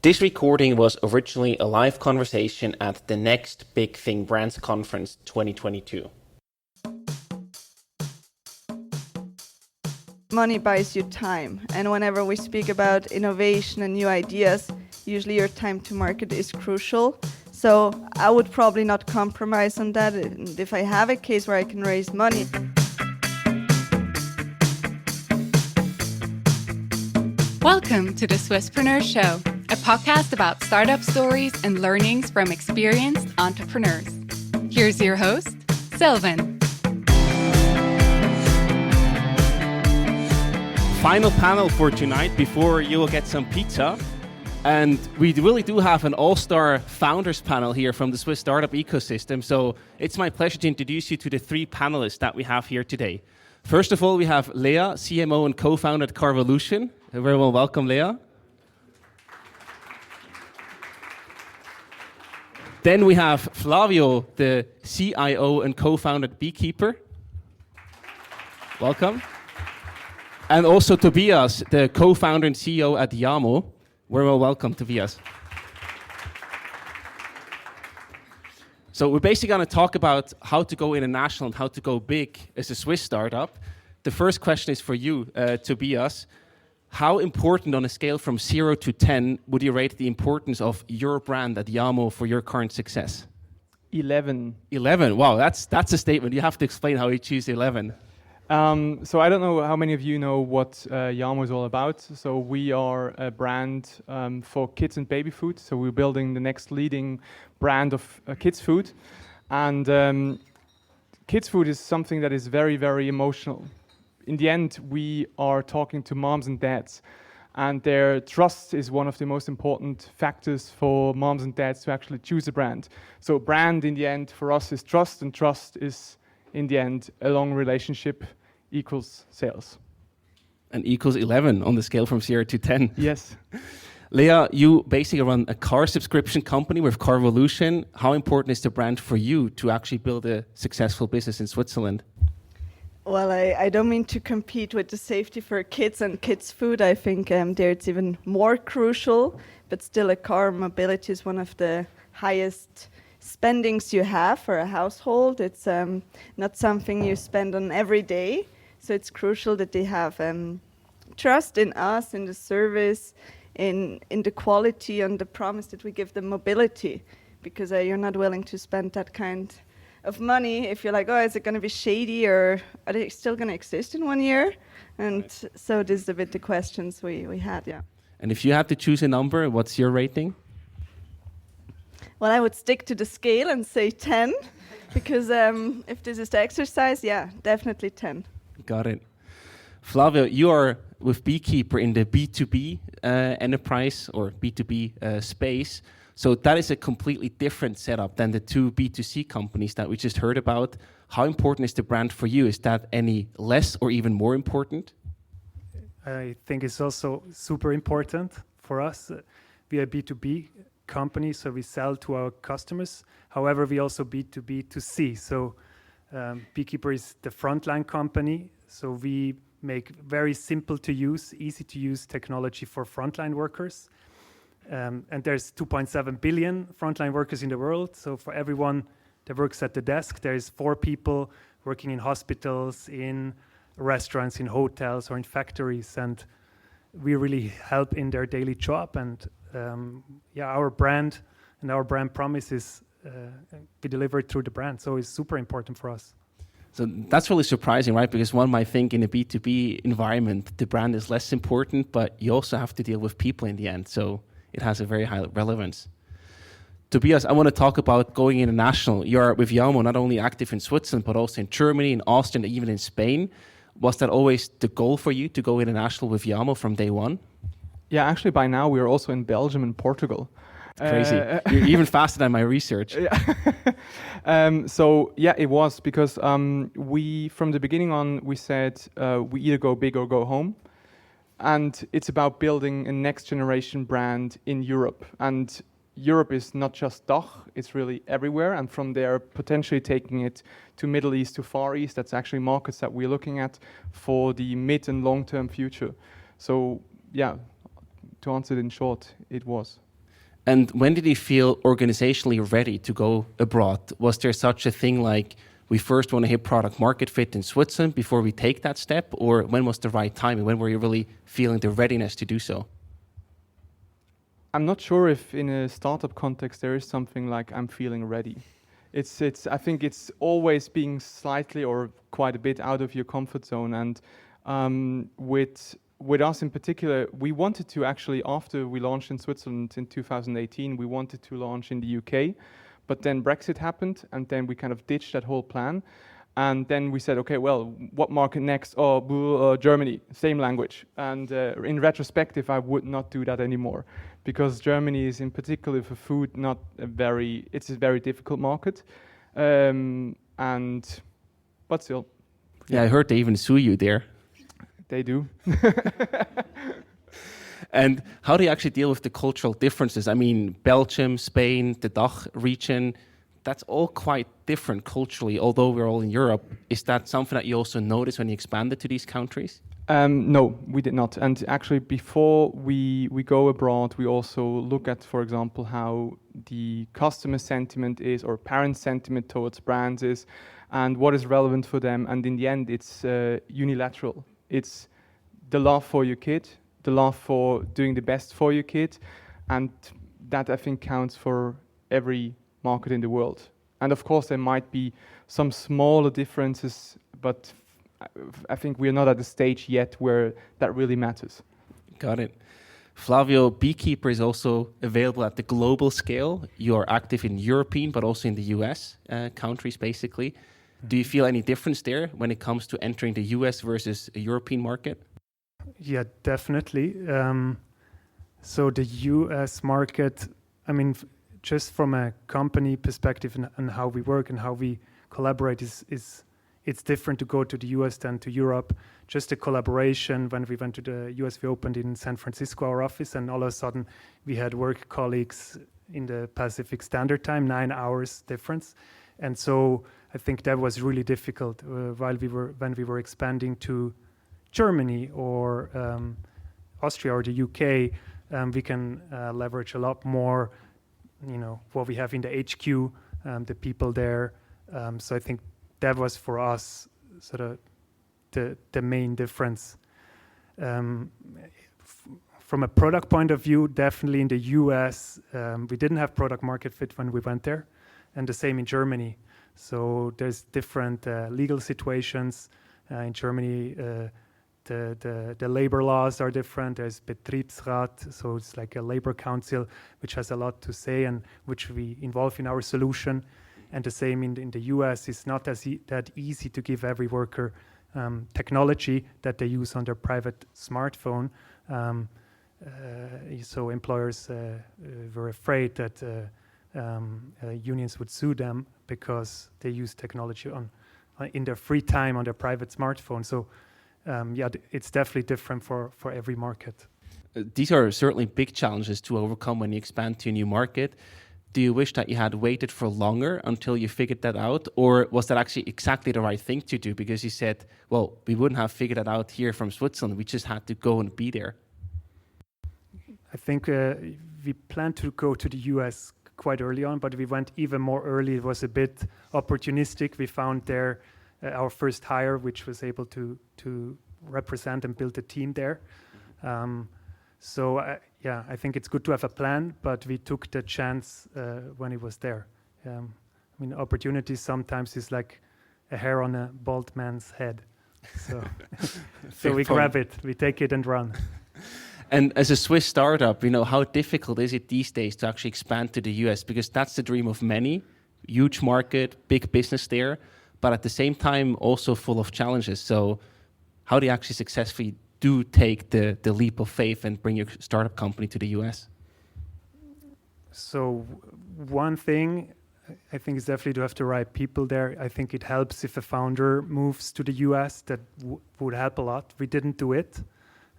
This recording was originally a live conversation at the Next Big Thing Brands Conference 2022. Money buys you time, and whenever we speak about innovation and new ideas, usually your time to market is crucial. So I would probably not compromise on that. And if I have a case where I can raise money. Welcome to the Swisspreneur Show, a podcast about startup stories and learnings from experienced entrepreneurs. Here's your host, Sylvan. Final panel for tonight before you will get some pizza. And we really do have an all-star founders panel here from the Swiss startup ecosystem. So it's my pleasure to introduce you to the three panelists that we have here today. First of all, we have Léa, CMO and co-founder at Carvolution. Very well, welcome, Léa. Then we have Flavio, the CIO and co-founder at Beekeeper. Welcome. And also Tobias, the co-founder and CEO at Yamo. Very well, welcome, Tobias. So we're basically going to talk about how to go international and how to go big as a Swiss startup. The first question is for you, Tobias. How important on a scale from 0 to 10 would you rate the importance of your brand at Yamo for your current success? 11. 11, wow, that's a statement. You have to explain how you choose 11. So I don't know how many of you know what Yamo is all about. So we are a brand for kids and baby food. So we're building the next leading brand of kids food. And kids food is something that is very, very emotional. In the end, we are talking to moms and dads. And their trust is one of the most important factors for moms and dads to actually choose a brand. So brand, in the end, for us is trust. And trust is, in the end, a long relationship equals sales. And equals 11 on the scale from 0 to 10. Yes. Léa, you basically run a car subscription company with Carvolution. How important is the brand for you to actually build a successful business in Switzerland? Well, I don't mean to compete with the safety for kids and kids' food. I think there it's even more crucial, but still a car mobility is one of the highest spendings you have for a household. It's not something you spend on every day. So it's crucial that they have trust in us, in the service, in the quality and the promise that we give them mobility. Because you're not willing to spend that kind of money if you're like, oh, is it going to be shady or are they still going to exist in 1 year? And right. So this is a bit the questions we had, yeah. And if you had to choose a number, what's your rating? Well, I would stick to the scale and say 10, because if this is the exercise, yeah, definitely 10. Got it. Flavio, you are with Beekeeper in the B2B enterprise or B2B space. So that is a completely different setup than the two B2C companies that we just heard about. How important is the brand for you? Is that any less or even more important? I think it's also super important for us. We are a B2B company, so we sell to our customers. However, we also B2B2C. So Beekeeper is the frontline company. So we make very simple to use, easy to use technology for frontline workers. And there's 2.7 billion frontline workers in the world. So for everyone that works at the desk, there's 4 people working in hospitals, in restaurants, in hotels, or in factories. And we really help in their daily job. And our brand and our brand promise is we deliver it through the brand. So it's super important for us. So that's really surprising, right? Because one might think in a B2B environment, the brand is less important, but you also have to deal with people in the end. So it has a very high relevance. Tobias, I want to talk about going international. You're with Yamo not only active in Switzerland, but also in Germany, in Austria, and even in Spain. Was that always the goal for you to go international with Yamo from day one? Yeah, actually by now we are also in Belgium and Portugal. Crazy. You're even faster than my research. So yeah, it was because we, from the beginning on, we said we either go big or go home. And it's about building a next generation brand in Europe. And Europe is not just DACH, it's really everywhere. And from there, potentially taking it to Middle East, to Far East. That's actually markets that we're looking at for the mid and long-term future. So yeah, to answer it in short, it was. And when did you feel organizationally ready to go abroad? Was there such a thing like, we first want to hit product market fit in Switzerland before we take that step? Or when was the right time? And when were you really feeling the readiness to do so? I'm not sure if in a startup context there is something like I'm feeling ready. I think it's always being slightly or quite a bit out of your comfort zone. And with us in particular, we wanted to actually, after we launched in Switzerland in 2018, we wanted to launch in the UK, but then Brexit happened, and then we kind of ditched that whole plan. And then we said, okay, well, what market next? Oh, Germany, same language. And in retrospective, I would not do that anymore, because Germany is, in particular for food, it's a very difficult market. But still. Yeah, I heard they even sue you there. They do. And how do you actually deal with the cultural differences? I mean, Belgium, Spain, the DACH region, that's all quite different culturally, although we're all in Europe. Is that something that you also noticed when you expanded to these countries? No, we did not. And actually, before we go abroad, we also look at, for example, how the customer sentiment is, or parent sentiment towards brands is, and what is relevant for them. And in the end, it's unilateral. It's the love for your kid, the love for doing the best for your kid, and that, I think, counts for every market in the world. And of course, there might be some smaller differences, but I think we're not at the stage yet where that really matters. Got it. Flavio, Beekeeper is also available at the global scale. You're active in European, but also in the US countries, basically. Do you feel any difference there when it comes to entering the US versus a European market? Yeah, definitely. So the US market, I mean, just from a company perspective and how we work and how we collaborate it's different to go to the US than to Europe. Just the collaboration, when we went to the US, we opened in San Francisco, our office, and all of a sudden we had work colleagues in the Pacific Standard Time, 9 hours difference. And so I think that was really difficult when we were expanding to Germany or Austria or the UK. We can leverage a lot more, what we have in the HQ, the people there. So I think that was for us sort of the main difference. From a product point of view, definitely in the US, we didn't have product market fit when we went there, and the same in Germany. So there's different legal situations. In Germany, the labor laws are different. There's Betriebsrat, so it's like a labor council, which has a lot to say and which we involve in our solution. And the same in the US, it's not that easy to give every worker technology that they use on their private smartphone. So employers were afraid that unions would sue them because they use technology in their free time on their private smartphone. So it's definitely different for every market. These are certainly big challenges to overcome when you expand to a new market. Do you wish that you had waited for longer until you figured that out? Or was that actually exactly the right thing to do? Because you said, well, we wouldn't have figured that out here from Switzerland. We just had to go and be there. I think we planned to go to the US quite early on, but we went even more early. It was a bit opportunistic. We found there our first hire, which was able to represent and build a team there. I think it's good to have a plan, but we took the chance when it was there. Opportunity sometimes is like a hair on a bald man's head. So, so we grab it, we take it and run. And as a Swiss startup, how difficult is it these days to actually expand to the US? Because that's the dream of many. Huge market, big business there, but at the same time also full of challenges. So how do you actually successfully do take the leap of faith and bring your startup company to the US? So one thing I think is definitely to have the right people there. I think it helps if a founder moves to the US. That would help a lot. We didn't do it.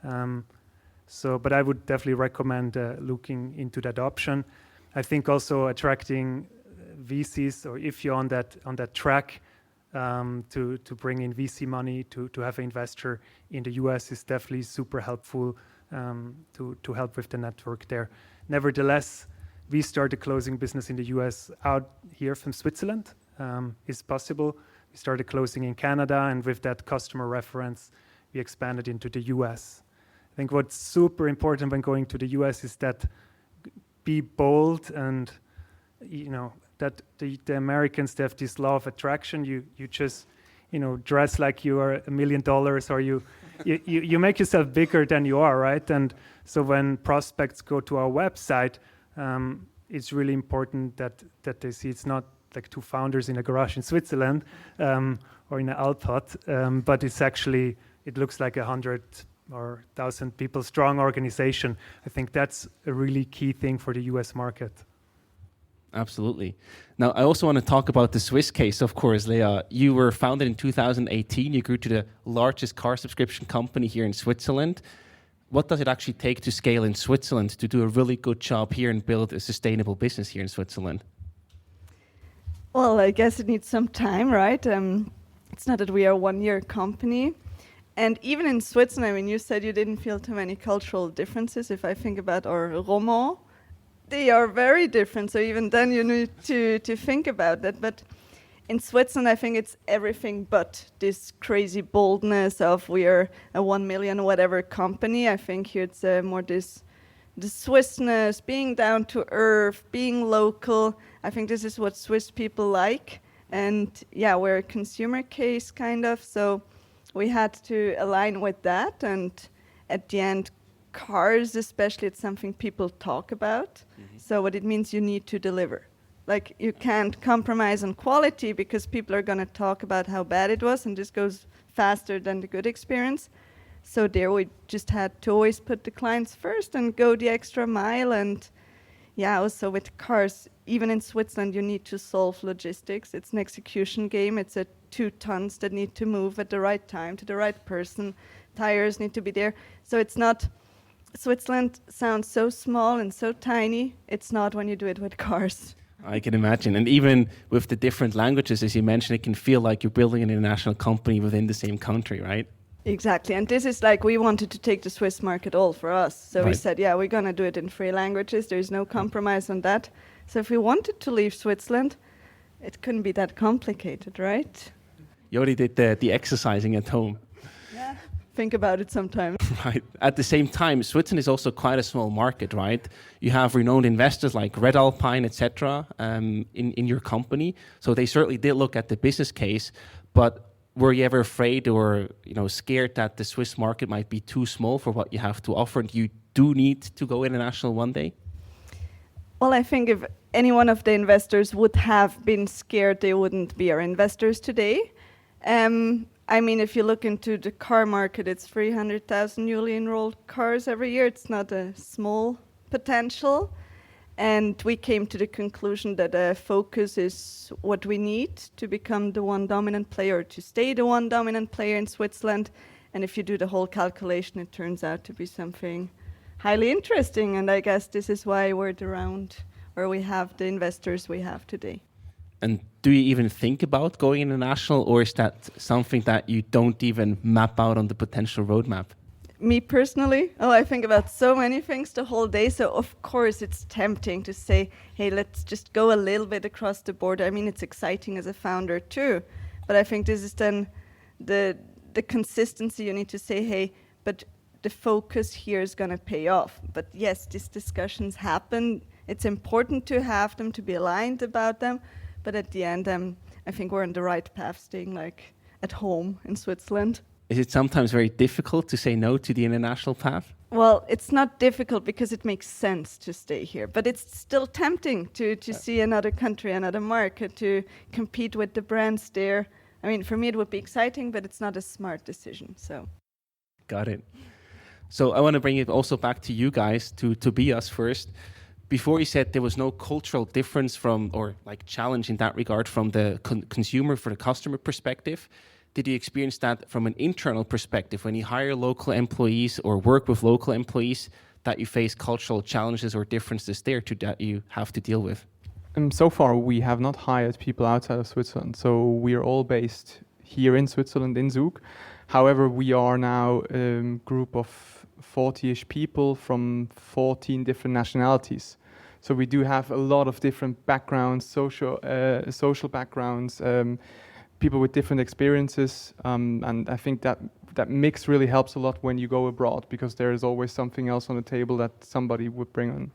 But I would definitely recommend looking into that option. I think also attracting VCs, or if you're on that track, to bring in VC money, to have an investor in the US is definitely super helpful to help with the network there. Nevertheless, we started closing business in the US out here from Switzerland. Is possible. We started closing in Canada, and with that customer reference, we expanded into the US. I think what's super important when going to the US is that be bold, and that the Americans, they have this law of attraction. You just dress like you are $1 million, or you make yourself bigger than you are, right? And so when prospects go to our website, it's really important that they see it's not like two founders in a garage in Switzerland or in an Alp hut, but it looks like 100 or 1,000 people strong organization. I think that's a really key thing for the US market. Absolutely. Now, I also want to talk about the Swiss case, of course, Léa. You were founded in 2018. You grew to the largest car subscription company here in Switzerland. What does it actually take to scale in Switzerland, to do a really good job here and build a sustainable business here in Switzerland? Well, I guess it needs some time, right? It's not that we are a one-year company. And even in Switzerland, I mean, you said you didn't feel too many cultural differences. If I think about our romans, they are very different. So even then you need to think about that. But in Switzerland, I think it's everything but this crazy boldness of we are a 1 million whatever company. I think here it's more the Swissness, being down to earth, being local. I think this is what Swiss people like. And yeah, we're a consumer case kind of. So we had to align with that. And at the end, cars especially, it's something people talk about. Mm-hmm. So what it means, you need to deliver. Like, you can't compromise on quality because people are going to talk about how bad it was, and this goes faster than the good experience. So there we just had to always put the clients first and go the extra mile. And yeah, also with cars, even in Switzerland, you need to solve logistics. It's an execution game. It's 2 tons that need to move at the right time to the right person. Tires need to be there. So it's not... Switzerland sounds so small and so tiny. It's not when you do it with cars. I can imagine. And even with the different languages, as you mentioned, it can feel like you're building an international company within the same country, right? Exactly. And this is like, we wanted to take the Swiss market all for us. So we said, yeah, we're going to do it in 3 languages. There's no compromise on that. So if we wanted to leave Switzerland, it couldn't be that complicated, right? You already did the exercising at home. Yeah. Think about it sometime. Right. At the same time, Switzerland is also quite a small market, right? You have renowned investors like Red Alpine, etc., in your company. So they certainly did look at the business case. But were you ever afraid or scared that the Swiss market might be too small for what you have to offer, and you do need to go international one day? Well, I think if any one of the investors would have been scared, they wouldn't be our investors today. I mean, if you look into the car market, it's 300,000 newly enrolled cars every year. It's not a small potential. And we came to the conclusion that focus is what we need to become the one dominant player, to stay the one dominant player in Switzerland. And if you do the whole calculation, it turns out to be something highly interesting. And I guess this is why we're around, or we have the investors we have today. And do you even think about going international, or is that something that you don't even map out on the potential roadmap? Me personally, I think about so many things the whole day. So of course it's tempting to say, hey, let's just go a little bit across the border. I mean, it's exciting as a founder too. But I think this is then the consistency. You need to say, hey, but the focus here is going to pay off. But yes, these discussions happen. It's important to have them, to be aligned about them. But at the end, I think we're on the right path, staying like at home in Switzerland. Is it sometimes very difficult to say no to the international path? Well, it's not difficult because it makes sense to stay here. But it's still tempting to see another country, another market, to compete with the brands there. I mean, for me, it would be exciting, but it's not a smart decision. So, got it. So I want to bring it also back to you guys, to Tobias first. Before you said there was no cultural difference or challenge in that regard from the consumer, for the customer perspective. Did you experience that from an internal perspective when you hire local employees or work with local employees, that you face cultural challenges or differences there that you have to deal with? So far, we have not hired people outside of Switzerland. So we are all based here in Switzerland, in Zug. However, we are now a group of 40-ish people from 14 different nationalities. So we do have a lot of different backgrounds, social backgrounds, people with different experiences, and I think that mix really helps a lot when you go abroad, because there is always something else on the table that somebody would bring on.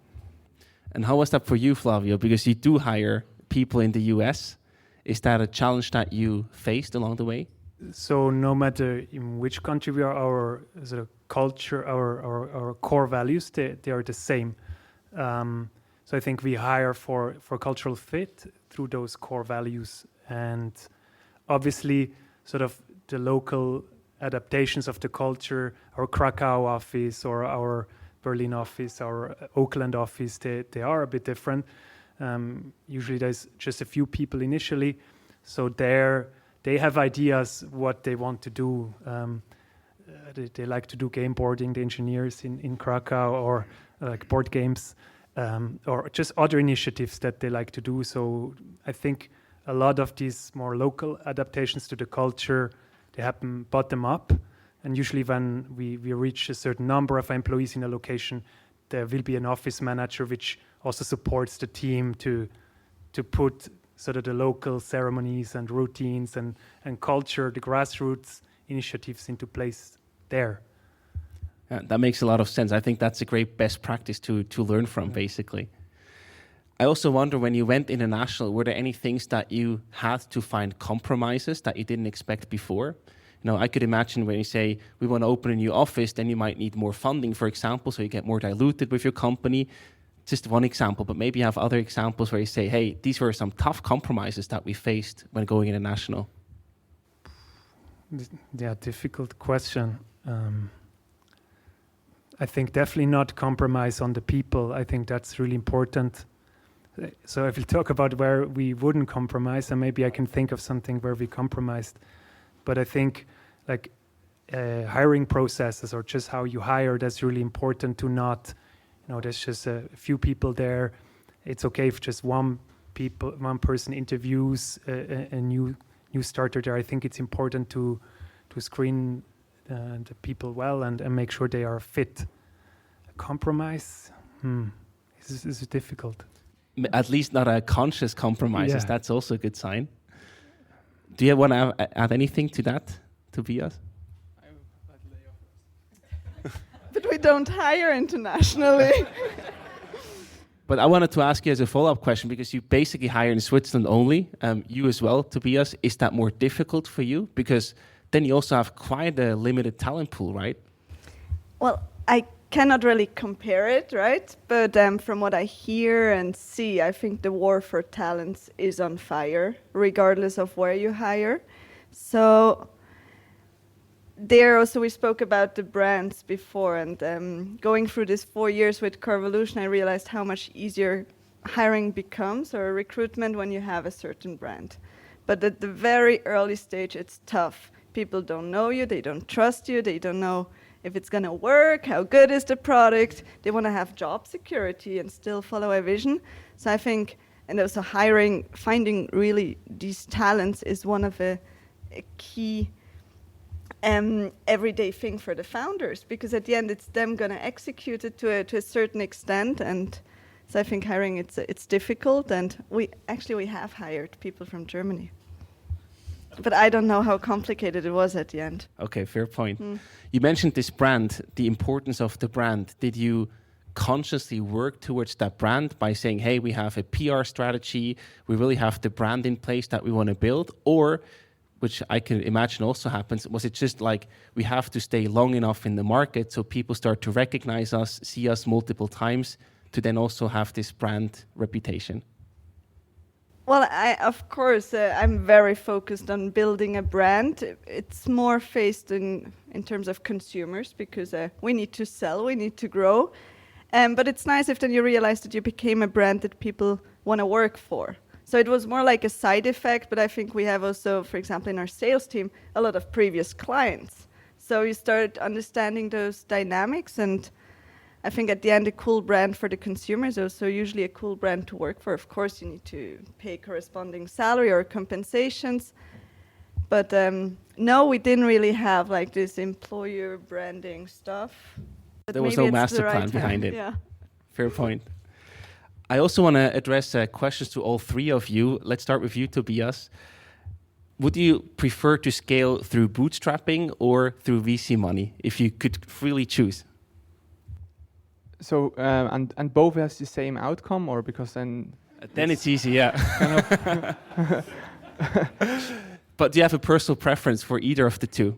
And how was that for you, Flavio? Because you do hire people in the US. Is that a challenge that you faced along the way? So no matter in which country we are, our sort of culture, our core values, they are the same. So I think we hire for cultural fit through those core values, and obviously sort of the local adaptations of the culture, our Krakow office or our Berlin office, our Oakland office, they are a bit different. Usually there's just a few people initially, so they have ideas what they want to do. They like to do game boarding, the engineers in Krakow, or like board games, or just other initiatives that they like to do. So I think a lot of these more local adaptations to the culture, they happen bottom up. And usually when we reach a certain number of employees in a location, there will be an office manager which also supports the team to put sort of the local ceremonies and routines and culture, the grassroots initiatives into place there. That makes a lot of sense. I think that's a great best practice to learn from, basically. I also wonder, when you went international, were there any things that you had to find compromises that you didn't expect before? You know, I could imagine when you say, we want to open a new office, then you might need more funding, for example, so you get more diluted with your company. Just one example, but maybe you have other examples where you say, hey, these were some tough compromises that we faced when going international. Yeah, difficult question. I think definitely not compromise on the people. I think that's really important. So if we talk about where we wouldn't compromise, and maybe I can think of something where we compromised. But I think like hiring processes, or just how you hire, that's really important to not, there's just a few people there. It's okay if just one person interviews a new starter there. I think it's important to screen the people well and make sure they are fit. A compromise? This is difficult. At least not a conscious compromise. Yeah. That's also a good sign. Do you want to add anything to that, Tobias? But we don't hire internationally. But I wanted to ask you as a follow-up question, because you basically hire in Switzerland only, you as well, Tobias. Is that more difficult for you? Because then you also have quite a limited talent pool, right? Well, I cannot really compare it, right? But from what I hear and see, I think the war for talents is on fire, regardless of where you hire. So there also, we spoke about the brands before, and going through this 4 years with Carvolution, I realized how much easier hiring becomes, or recruitment, when you have a certain brand. But at the very early stage, it's tough. People don't know you, they don't trust you, they don't know if it's going to work, how good is the product. They want to have job security and still follow a vision. So I think, and also finding really these talents is one of a key everyday thing for the founders, because at the end it's them going to execute it to a certain extent. And so I think hiring, it's difficult, and we have hired people from Germany. But I don't know how complicated it was at the end. Okay, fair point. You mentioned this brand, the importance of the brand. Did you consciously work towards that brand by saying, hey, we have a PR strategy, we really have the brand in place that we want to build? Or, which I can imagine also happens, was it just like, we have to stay long enough in the market so people start to recognize us, see us multiple times, to then also have this brand reputation? Well, of course, I'm very focused on building a brand. It's more faced in terms of consumers, because we need to sell, we need to grow. But it's nice if then you realize that you became a brand that people want to work for. So it was more like a side effect, but I think we have also, for example, in our sales team, a lot of previous clients. So you start understanding those dynamics, and I think at the end, a cool brand for the consumer is also usually a cool brand to work for. Of course, you need to pay corresponding salary or compensations. But no, we didn't really have like this employer branding stuff. But there was no master plan behind it. Yeah. Fair point. I also want to address questions to all three of you. Let's start with you, Tobias. Would you prefer to scale through bootstrapping or through VC money, if you could freely choose? So, and both has the same outcome, or because then... Then it's easy, yeah. But do you have a personal preference for either of the two?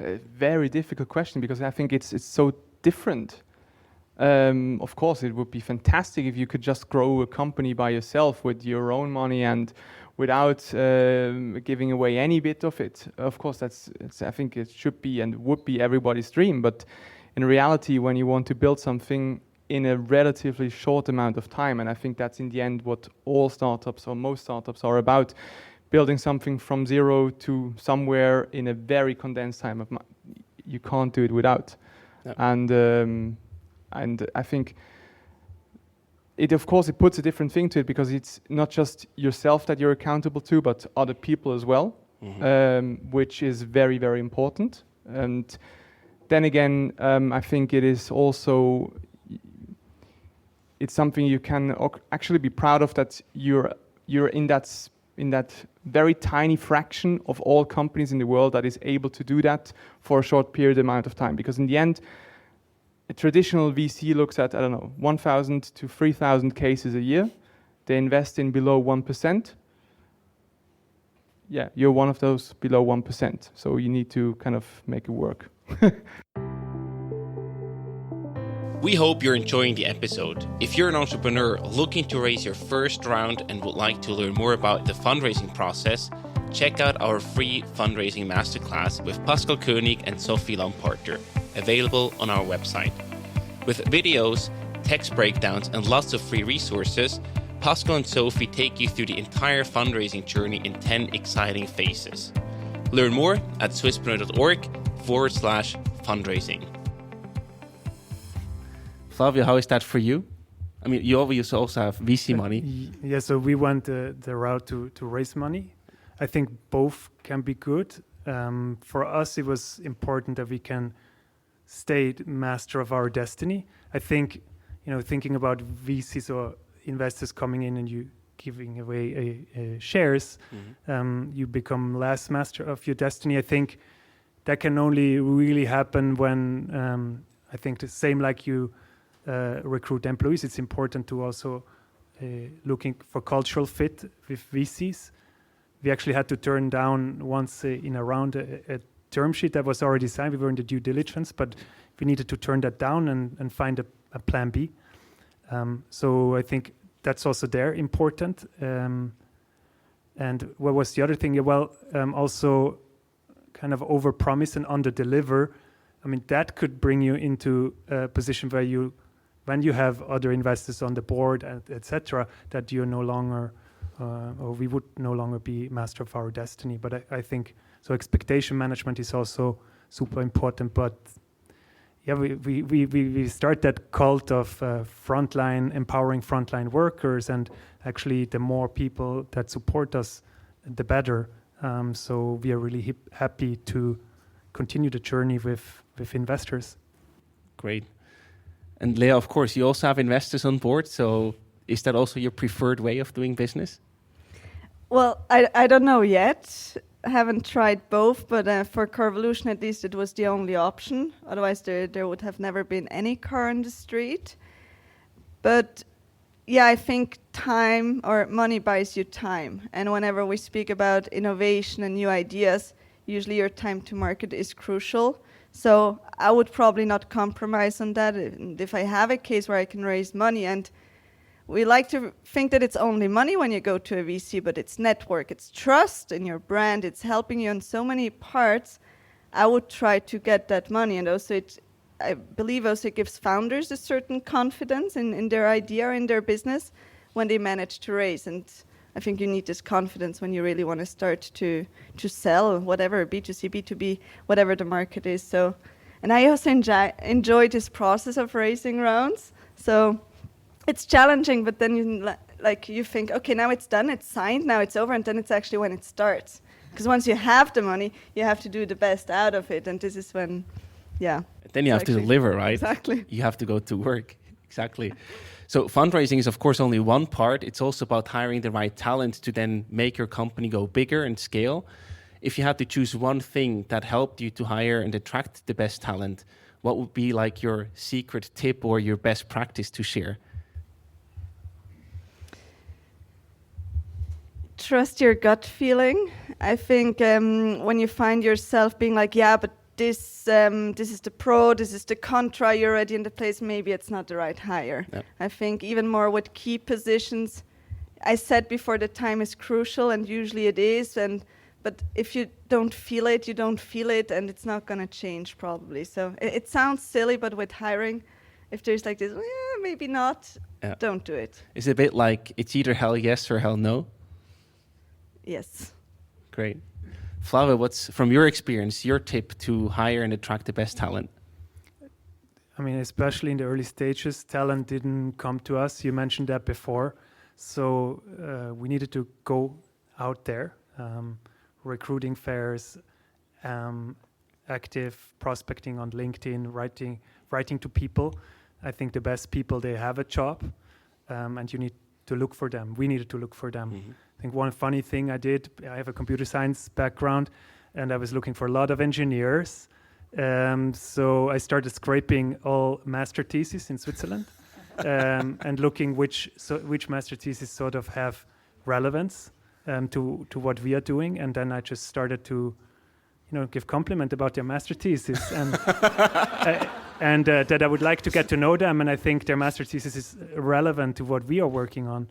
A very difficult question, because I think it's so different. Of course, it would be fantastic if you could just grow a company by yourself with your own money and without giving away any bit of it. Of course, I think it should be and would be everybody's dream. But in reality, when you want to build something in a relatively short amount of time, and I think that's in the end what all startups or most startups are about, building something from zero to somewhere in a very condensed time of you can't do it without. Yep. And I think it, of course, it puts a different thing to it, because it's not just yourself that you're accountable to, but other people as well, which is very, very important. And then again, I think it is also, it's something you can actually be proud of, that you're in that very tiny fraction of all companies in the world that is able to do that for a short period amount of time. Because in the end, a traditional VC looks at, 1,000 to 3,000 cases a year. They invest in below 1%. Yeah, you're one of those below 1%. So you need to kind of make it work. We hope you're enjoying the episode. If you're an entrepreneur looking to raise your first round and would like to learn more about the fundraising process, check out our free fundraising masterclass with Pascal Koenig and Sophie Lamparter, available on our website. With videos, text breakdowns, and lots of free resources, Pascal and Sophie take you through the entire fundraising journey in 10 exciting phases. Learn more at swisspreneur.org/fundraising. Flavio, how is that for you? I mean, you obviously also have VC money. Yeah, so we went the route to raise money. I think both can be good. For us, it was important that we can stay master of our destiny. I think, thinking about VCs or investors coming in and you giving away shares, you become less master of your destiny. I think that can only really happen when, I think the same like you recruit employees, it's important to also looking for cultural fit with VCs. We actually had to turn down once in a round a term sheet that was already signed. We were in the due diligence, but we needed to turn that down and find a plan B. So I think that's also there important. And what was the other thing? Well, also kind of overpromise and underdeliver. I mean, that could bring you into a position where when you have other investors on the board, etc., that you're no longer, or we would no longer be master of our destiny. But I think, so expectation management is also super important. But yeah, we start that cult of empowering frontline workers, and actually the more people that support us, the better. So we are really happy to continue the journey with investors. Great. And Léa, of course, you also have investors on board. So is that also your preferred way of doing business? Well, I don't know yet. I haven't tried both, but for Carvolution, at least, it was the only option. Otherwise, there would have never been any car on the street. But yeah, I think time or money buys you time. And whenever we speak about innovation and new ideas, usually your time to market is crucial. So I would probably not compromise on that. And if I have a case where I can raise money, and we like to think that it's only money when you go to a VC, but it's network, it's trust in your brand, it's helping you on so many parts, I would try to get that money. And also I believe also it gives founders a certain confidence in their idea or in their business when they manage to raise. And I think you need this confidence when you really want to start to sell whatever, B2C, B2B, whatever the market is. So, and I also enjoy this process of raising rounds. So it's challenging, but then you think, okay, now it's done, it's signed, now it's over, and then it's actually when it starts. Because once you have the money, you have to do the best out of it, and this is when, yeah. Then you have to deliver, right? Exactly. You have to go to work. Exactly. So fundraising is, of course, only one part. It's also about hiring the right talent to then make your company go bigger and scale. If you had to choose one thing that helped you to hire and attract the best talent, what would be like your secret tip or your best practice to share? Trust your gut feeling. I think when you find yourself being like, yeah, but this is the pro, this is the contra, you're already in the place, maybe it's not the right hire. Yep. I think even more with key positions, I said before the time is crucial, and usually it is, but if you don't feel it, you don't feel it, and it's not going to change probably. So it sounds silly, but with hiring, if there's like this, maybe not, don't do it. It's a bit like it's either hell yes or hell no. Yes. Great. Flavio, what's, from your experience, your tip to hire and attract the best talent? I mean, especially in the early stages, talent didn't come to us. You mentioned that before. So we needed to go out there, recruiting fairs, active prospecting on LinkedIn, writing to people. I think the best people, they have a job, and you need to look for them. We needed to look for them. Mm-hmm. I think one funny thing I did, I have a computer science background, and I was looking for a lot of engineers. So I started scraping all master theses in Switzerland and looking which master theses sort of have relevance to what we are doing. And then I just started to, give compliment about their master thesis and that I would like to get to know them. And I think their master thesis is relevant to what we are working on.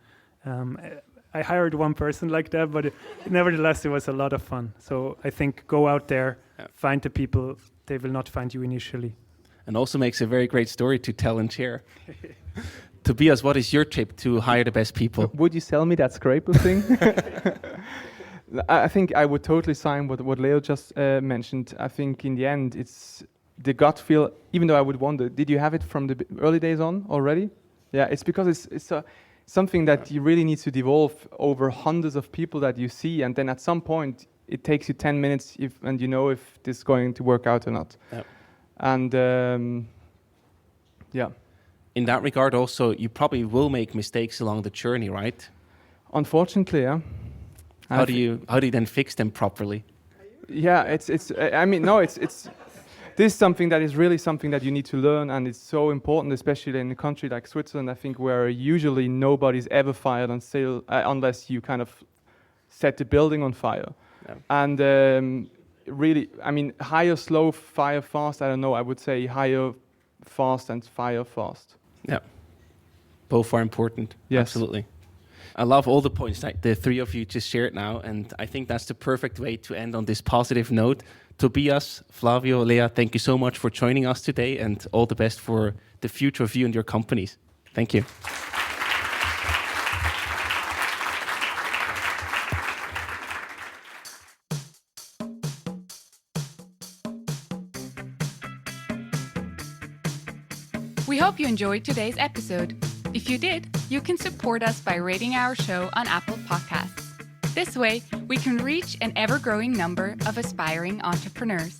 I hired one person like that, but nevertheless, it was a lot of fun. So I think go out there, find the people. They will not find you initially. And also makes a very great story to tell and share. Tobias, what is your tip to hire the best people? Would you sell me that scraper thing? I think I would totally sign what Leo just mentioned. I think in the end, it's the gut feel, even though I would wonder, did you have it from the early days on already? Yeah, it's because it's something that you really need to devolve over hundreds of people that you see, and then at some point it takes you 10 minutes if this is going to work out or not. Yep. And in that regard also, you probably will make mistakes along the journey, right? Unfortunately, yeah. How do you then fix them properly? Yeah, it's this is something that is really something that you need to learn, and it's so important, especially in a country like Switzerland, I think, where usually nobody's ever fired unless you kind of set the building on fire. Yeah. And really, I mean, hire slow, fire fast, I don't know, I would say hire fast and fire fast. Yeah, both are important, yes. Absolutely. I love all the points that the three of you just shared now, and I think that's the perfect way to end on this positive note. Tobias, Flavio, Léa, thank you so much for joining us today, and all the best for the future of you and your companies. Thank you. We hope you enjoyed today's episode. If you did, you can support us by rating our show on Apple Podcasts. This way, we can reach an ever-growing number of aspiring entrepreneurs.